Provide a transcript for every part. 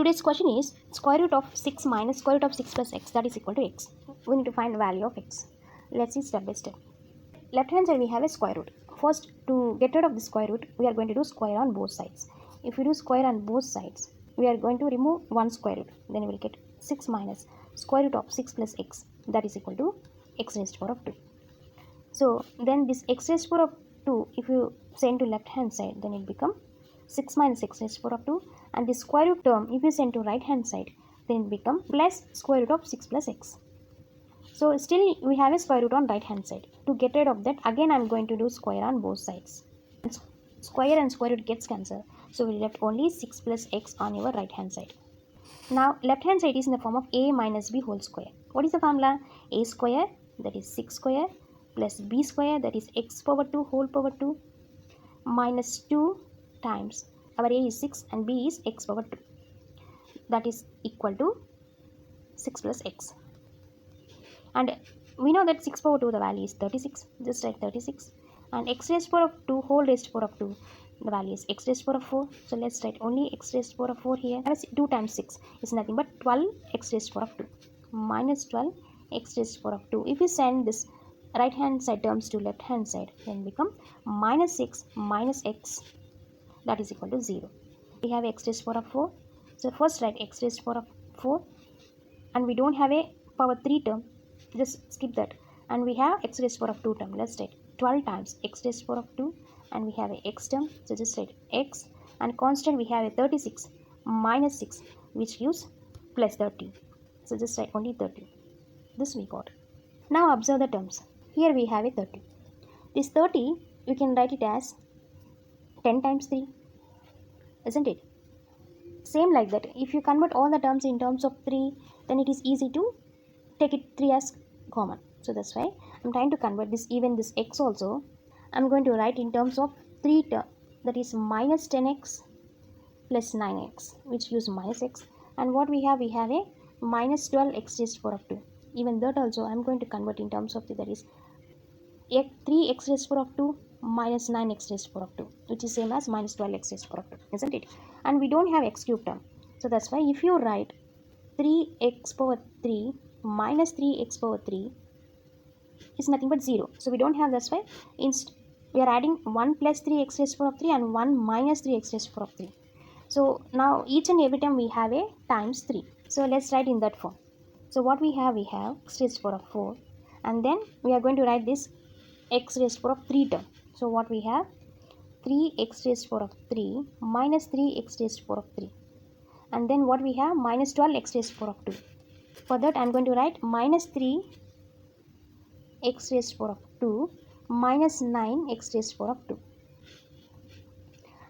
Today's question is square root of 6 minus square root of 6 plus x, that is equal to x. We need to find the value of x. Let's see step by step. Left hand side we have a square root. First, to get rid of the square root, we are going to do square on both sides. If we do square on both sides, we are going to remove one square root. Then we will get 6 minus square root of 6 plus x, that is equal to x raised to the power of 2. So then this x raised to the power of 2, if you send to left hand side, then it becomes 6 minus x raised to the power of 2, and the square root term, if you send to right hand side, then it becomes plus square root of 6 plus x. So still we have a square root on right hand side. To get rid of that, again I am going to do square on both sides. Square and square root gets cancelled, so we left only 6 plus x on your right hand side. Now left hand side is in the form of a minus b whole square. What is the formula? A square, that is 6 square, plus b square, that is x power 2 whole power 2, minus 2 times our a is 6 and b is x power 2, that is equal to 6 plus x. And we know that 6 power 2, the value is 36, just write 36, and x raised to the power of 2 whole raised to the power of 2, the value is x raised to the power of 4. So let's write only x raised to the power of 4 here. 2 times 6 is nothing but 12 x raised to the power of 2 minus 12 x raised to the power of 2. If you send this right hand side terms to left hand side, then become minus 6 minus x, that is equal to 0. We have x raised to the power of 4. So first write x raised to the power of 4, and we don't have a power 3 term, just skip that, and we have x raised to the power of 2 term. Let's write 12 times x raised to the power of 2, and we have a x term, so just write x, and constant we have a 36 minus 6, which gives plus 30, so just write only 30. This we got. Now observe the terms. Here we have a 30. This 30 we can write it as 10 times 3, isn't it? Same like that, if you convert all the terms in terms of 3, then it is easy to take it 3 as common. So that's why I'm trying to convert this, even this x also I'm going to write in terms of 3 terms, that is minus 10x plus 9x, which gives minus x. And what we have a minus 12 x raised to the power of 2. Even that also I'm going to convert in terms of 3, that is 3 x raised to the power of 2 minus 9 x raised to the power of 2, which is same as minus 12 x raised to the power of 2, isn't it? And we don't have x cube term, so that's why if you write 3x power 3 minus 3x power 3 is nothing but 0, so we don't have, that's why we are adding 1 plus 3x raised to the power of 3 and 1 minus 3x raised to the power of 3. So now each and every time we have a times 3, so let's write in that form. So what we have x raised to the power of 4, and then we are going to write this x raised to the power of 3 term. So what we have, 3x raised to the power of 3 minus 3x raised to the power of 3, and then what we have, minus 12x raised to the power of 2. For that I am going to write minus 3 x raised to the power of 2 minus 9 x raised to the power of 2,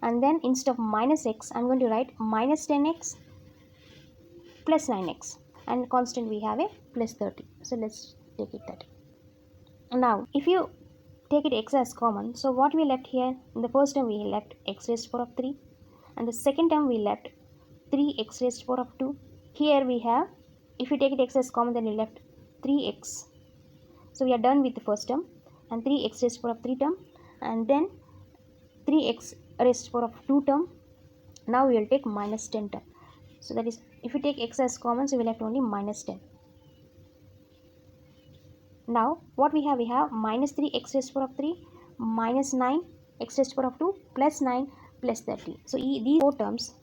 and then instead of minus x I am going to write minus 10x plus 9x, and constant we have a plus 30. So let's take it that. Now if you take it x as common, so what we left here, in the first term we left x raised to the power of 3, and the second term we left 3x raised to the power of 2. Here we have, if you take it x as common, then we left 3x. So we are done with the first term, and 3x raised to the power of 3 term, and then 3x raised to the power of 2 term. Now we will take minus 10 term. So that is, if you take x as common, so we left only minus 10. Now what we have minus 3x raised to the power of 3 minus 9 x raised to the power of 2 plus 9 plus 30. So these 4 terms,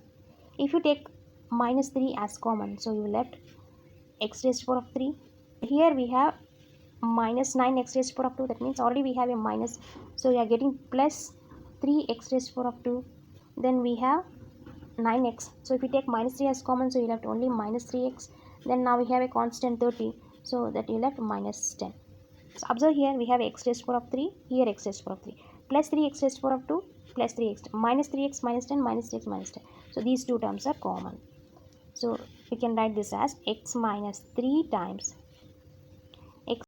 if you take minus 3 as common, so you left x raised to the power of 3. Here we have minus 9 x raised to the power of 2, that means already we have a minus, so we are getting plus 3 x raised to the power of 2. Then we have 9x, so if you take minus 3 as common, so you left only minus 3x. Then now we have a constant 30, so that you left minus 10. So observe, here we have x raised to the power of 3, here x raised to the power of 3, plus 3x raised to the power of 2, plus 3x, minus 3x minus 10, minus 3x minus 10. So these two terms are common. So we can write this as x minus 3 times x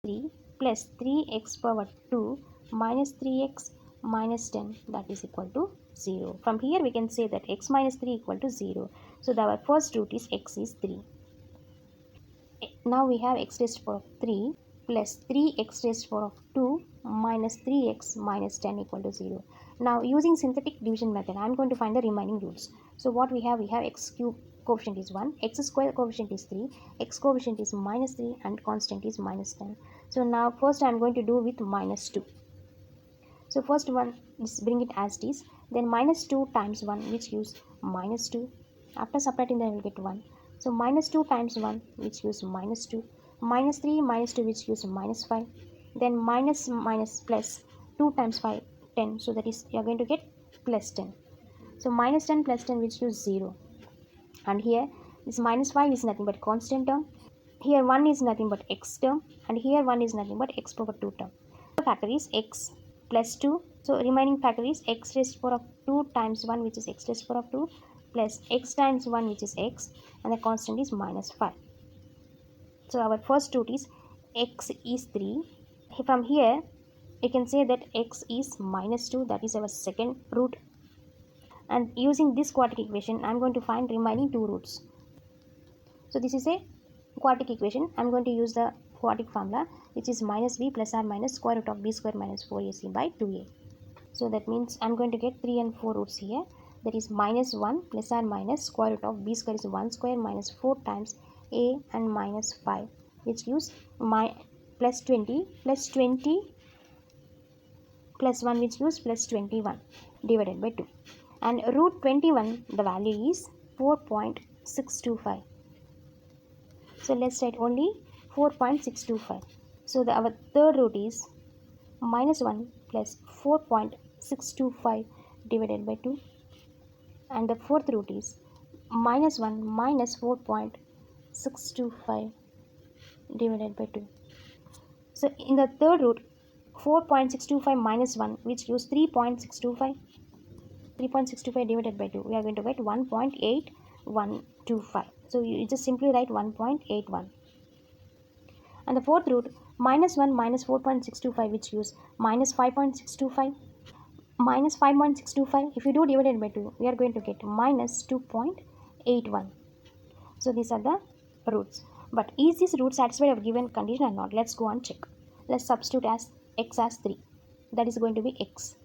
3 plus 3x power 2 minus 3x minus 10, that is equal to 0. From here we can say that x minus 3 equal to 0. So our first root is x is 3. Now we have x raised to the power of 3 plus 3x raised to the power of 2 minus 3x minus 10 equal to 0. Now using synthetic division method, I am going to find the remaining roots. So what we have x cube coefficient is 1, x square coefficient is 3, x coefficient is minus 3 and constant is minus 10. So now first I am going to do with minus 2. So first one is bring it as it is, then minus 2 times 1 which gives minus 2. After subtracting then I will get 1. So minus 2 times 1 which gives minus 2. Minus 3 minus 2 which gives minus 5. Then minus plus 2 times 5, 10. So that is you are going to get plus 10. So minus 10 plus 10 which gives 0. And here this minus 5 is nothing but constant term. Here 1 is nothing but x term. And here 1 is nothing but x power 2 term. The factor is x plus 2. So remaining factor is x raised to the power of 2 times 1 which is x raised to the power of 2 plus x times 1 which is x, and the constant is minus 5. So our first root is x is 3. From here we can say that x is minus 2, that is our second root. And using this quadratic equation I am going to find remaining two roots. So this is a quadratic equation. I am going to use the quadratic formula which is minus b plus or minus square root of b square minus 4ac by 2a. So that means I am going to get 3 and 4 roots here. That is minus 1 plus or minus square root of b square is 1 square minus 4 times a and minus 5 which gives plus 20 plus 20 plus 1 which gives plus 21 divided by 2. And root 21 the value is 4.625. So let's write only 4.625. So our third root is minus 1 plus 4.625 divided by 2. And the fourth root is minus 1 minus 4.625 divided by 2. So in the third root 4.625 minus 1 which gives 3.625. 3.625 divided by 2, we are going to get 1.8125. So you just simply write 1.81. And the fourth root minus 1 minus 4.625 which gives minus 5.625. Minus 5.625, if you do divided by 2, we are going to get minus 2.81. So these are the roots. But is this root satisfied of given condition or not? Let's go and check. Let's substitute as x as 3. That is going to be x.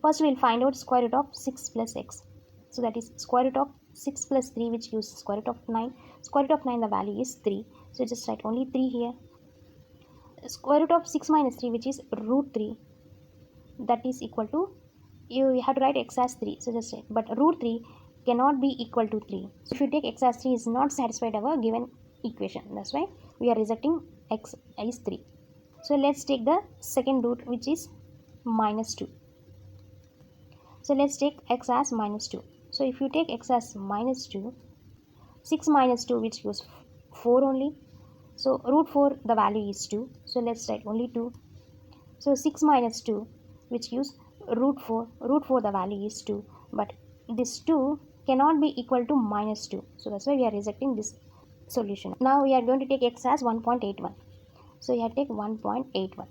First we will find out square root of 6 plus x. So that is square root of 6 plus 3 which gives square root of 9. Square root of 9 the value is 3. So just write only 3 here. Square root of 6 minus 3 which is root 3. That is equal to, you have to write x as 3. So just write, but root 3 cannot be equal to 3. So if you take x as 3 is not satisfied our given equation. That's why we are rejecting x is 3. So let's take the second root which is minus 2. So let's take x as minus 2. So if you take x as minus 2, 6 minus 2 which gives 4 only. So root 4 the value is 2. So let's write only 2. So 6 minus 2 which gives root 4. Root 4 the value is 2. But this 2 cannot be equal to minus 2. So that's why we are rejecting this solution. Now we are going to take x as 1.81. So you have to take 1.81.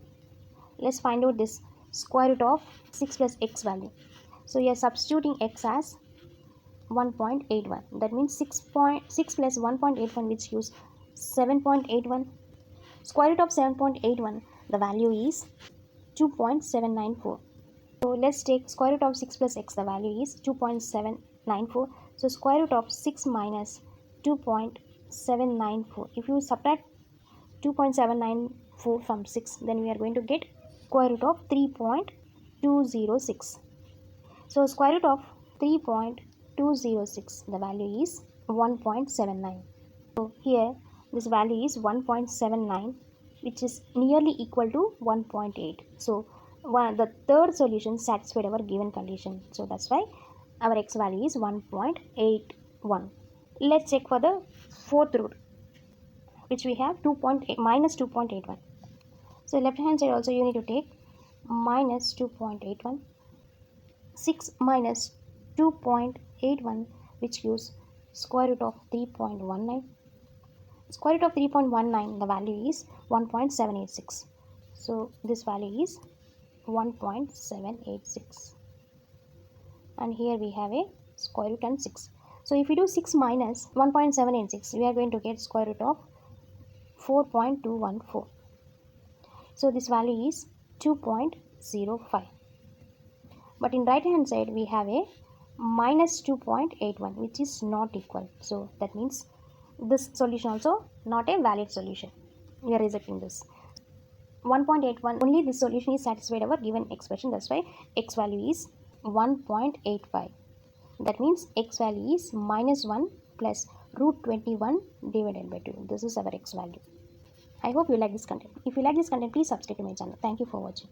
Let's find out this square root of 6 plus x value. So you are substituting x as 1.81. That means 6 plus 1.81 which gives 7.81. Square root of 7.81 the value is 2.794. So let's take square root of 6 plus x, the value is 2.794. So square root of 6 minus 2.794. If you subtract 2.794 from 6, then we are going to get square root of 3.206. So square root of 3.206, the value is 1.79. So here this value is 1.79, which is nearly equal to 1.8. So the third solution satisfied our given condition. So that's why our x value is 1.81. Let's check for the fourth root, which we have minus 2.81. So left hand side also you need to take minus 2.81. 6 minus 2.81 which gives square root of 3.19. Square root of 3.19 the value is 1.786. So this value is 1.786. And here we have a square root and 6. So if we do 6 minus 1.786, we are going to get square root of 4.214. So this value is 2.05. But in right hand side we have a minus 2.81, which is not equal. So that means this solution also not a valid solution. We are rejecting this. 1.81, only this solution is satisfied our given expression. That's why x value is 1.85. That means x value is minus 1 plus root 21 divided by 2. This is our x value. I hope you like this content. If you like this content, please subscribe to my channel. Thank you for watching.